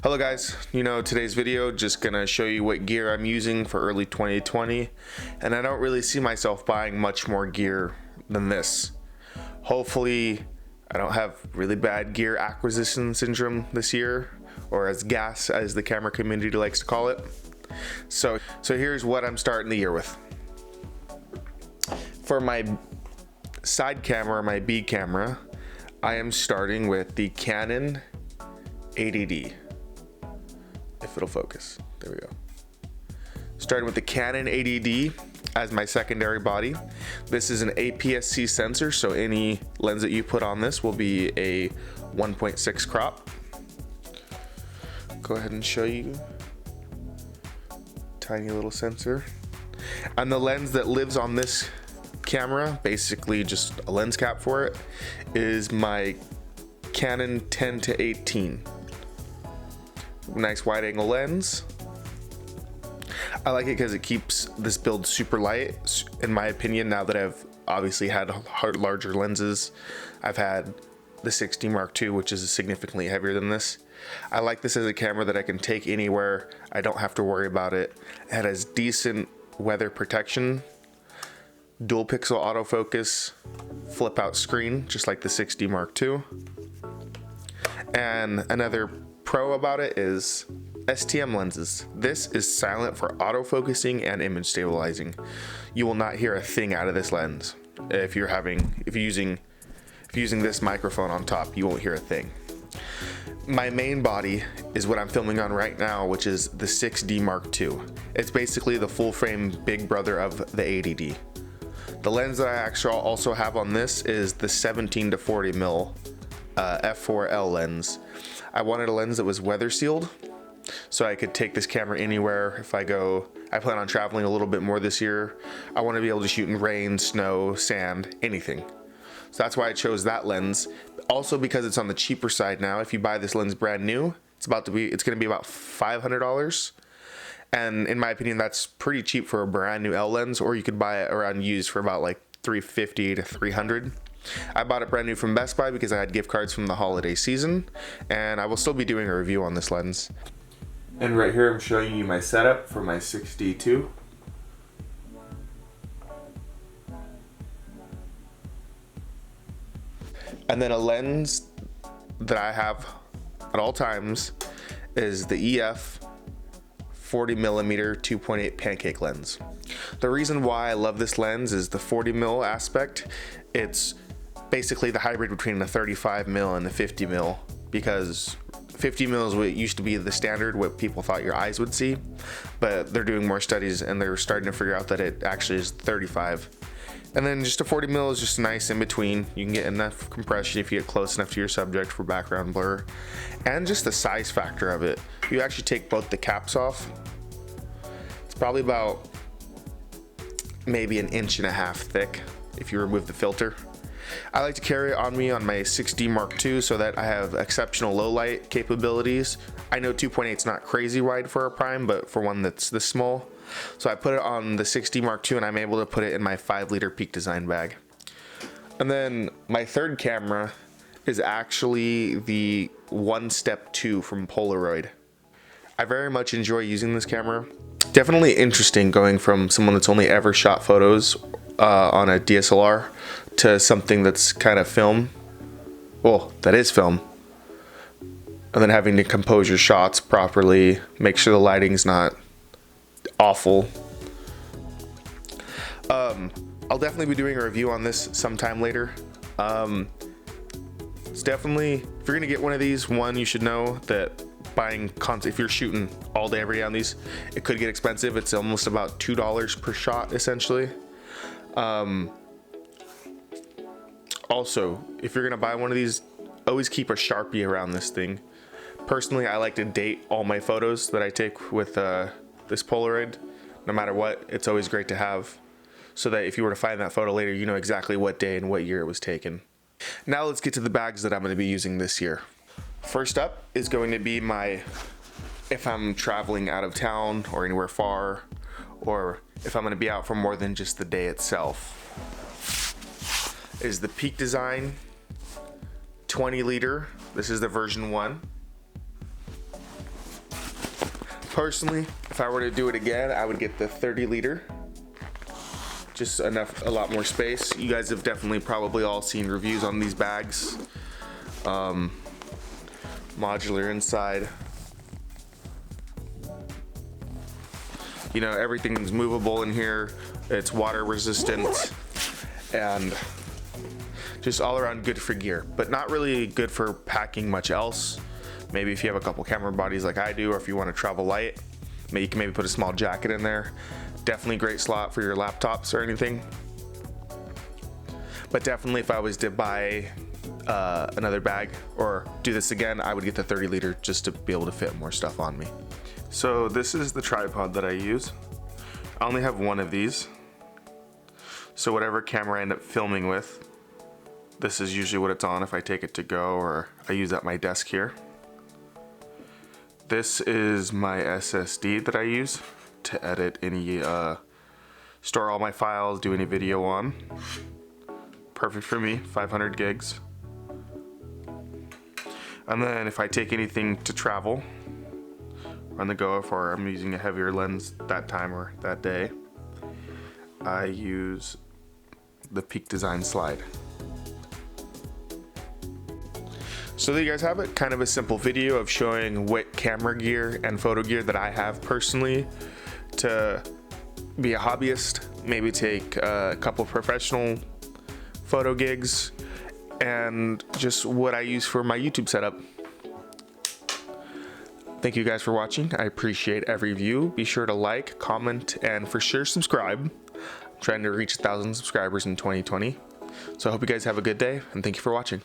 Hello guys, today's video just gonna show you what gear I'm using for early 2020, and I don't really see myself buying much more gear than this. Hopefully I don't have really bad gear acquisition syndrome this year, or as gas as the camera community likes to call it. So here's what I'm starting the year with. For my side camera, my B camera, I am starting with the Canon 80D. If it'll focus, there we go. Starting with the Canon 80D as my secondary body. This is an APS-C sensor, so any lens that you put on this will be a 1.6 crop. Go ahead and show you. Tiny little sensor. And the lens that lives on this camera, basically just a lens cap for it, is my Canon 10-18. Nice wide angle lens. I like it because it keeps this build super light, in my opinion. Now that I've obviously had larger lenses, I've had the 6D Mark II, which is significantly heavier than this. I like this as a camera that I can take anywhere. I don't have to worry about it. It has decent weather protection, dual pixel autofocus, flip out screen, just like the 6D Mark II. And another pro about it is STM lenses. This is silent for autofocusing and image stabilizing. You will not hear a thing out of this lens. If you're using this microphone on top, you won't hear a thing. My main body is what I'm filming on right now, which is the 6D Mark II. It's basically the full frame big brother of the 80D. The lens that I actually also have on this is the 17-40mm f4L lens. I wanted a lens that was weather sealed, so I could take this camera anywhere. If I plan on traveling a little bit more this year. I want to be able to shoot in rain, snow, sand, anything. So that's why I chose that lens. Also because it's on the cheaper side now. If you buy this lens brand new, it's going to be about $500. And in my opinion, that's pretty cheap for a brand new L lens, or you could buy it around used for about like $350 to $300. I bought it brand new from Best Buy because I had gift cards from the holiday season, and I will still be doing a review on this lens. And right here I'm showing you my setup for my 6D2. And then a lens that I have at all times is the EF 40mm 2.8 pancake lens. The reason why I love this lens is the 40mm aspect. It's basically the hybrid between the 35mm and the 50mm, because 50mm is what used to be the standard, what people thought your eyes would see, but they're doing more studies and they're starting to figure out that it actually is 35. And then just a 40mm is just nice in between. You can get enough compression if you get close enough to your subject for background blur. And just the size factor of it. You actually take both the caps off. It's probably about maybe 1.5 inches thick if you remove the filter. I like to carry it on me on my 6D Mark II so that I have exceptional low light capabilities. I know 2.8 is not crazy wide for a prime, but for one that's this small. So I put it on the 6D Mark II and I'm able to put it in my 5-liter Peak Design bag. And then my third camera is actually the One Step 2 from Polaroid. I very much enjoy using this camera. Definitely interesting going from someone that's only ever shot photos on a DSLR to something that's kind of film. Well, that is film. And then having to compose your shots properly, make sure the lighting's not awful. I'll definitely be doing a review on this sometime later. It's definitely, if you're gonna get one of these, you should know that buying content, if you're shooting all day every day on these, it could get expensive. It's almost about $2 per shot essentially. Also, if you're gonna buy one of these, always keep a Sharpie around this thing. Personally, I like to date all my photos that I take with this Polaroid. No matter what, it's always great to have, so that if you were to find that photo later, you know exactly what day and what year it was taken. Now let's get to the bags that I'm going to be using this year. First up is going to be if I'm traveling out of town or anywhere far, or if I'm going to be out for more than just the day itself, is the Peak Design 20 liter. This is the version 1. Personally, if I were to do it again, I would get the 30-liter. Just enough, a lot more space. You guys have definitely probably all seen reviews on these bags. Modular inside. You know, everything's movable in here. It's water resistant and just all around good for gear, but not really good for packing much else. Maybe if you have a couple camera bodies like I do, or if you want to travel light, maybe you can maybe put a small jacket in there. Definitely great slot for your laptops or anything. But definitely if I was to buy another bag or do this again, I would get the 30-liter just to be able to fit more stuff on me. So this is the tripod that I use. I only have one of these. So whatever camera I end up filming with, this is usually what it's on if I take it to go or I use at my desk here. This is my SSD that I use to edit any, store all my files, do any video on. Perfect for me, 500 gigs. And then if I take anything to travel, on the go, if I'm using a heavier lens that time or that day, I use the Peak Design slide. So there you guys have it, kind of a simple video of showing what camera gear and photo gear that I have personally to be a hobbyist, maybe take a couple professional photo gigs, and just what I use for my YouTube setup. Thank you guys for watching. I appreciate every view. Be sure to like, comment, and for sure subscribe. I'm trying to reach 1,000 subscribers in 2020. So I hope you guys have a good day, and thank you for watching.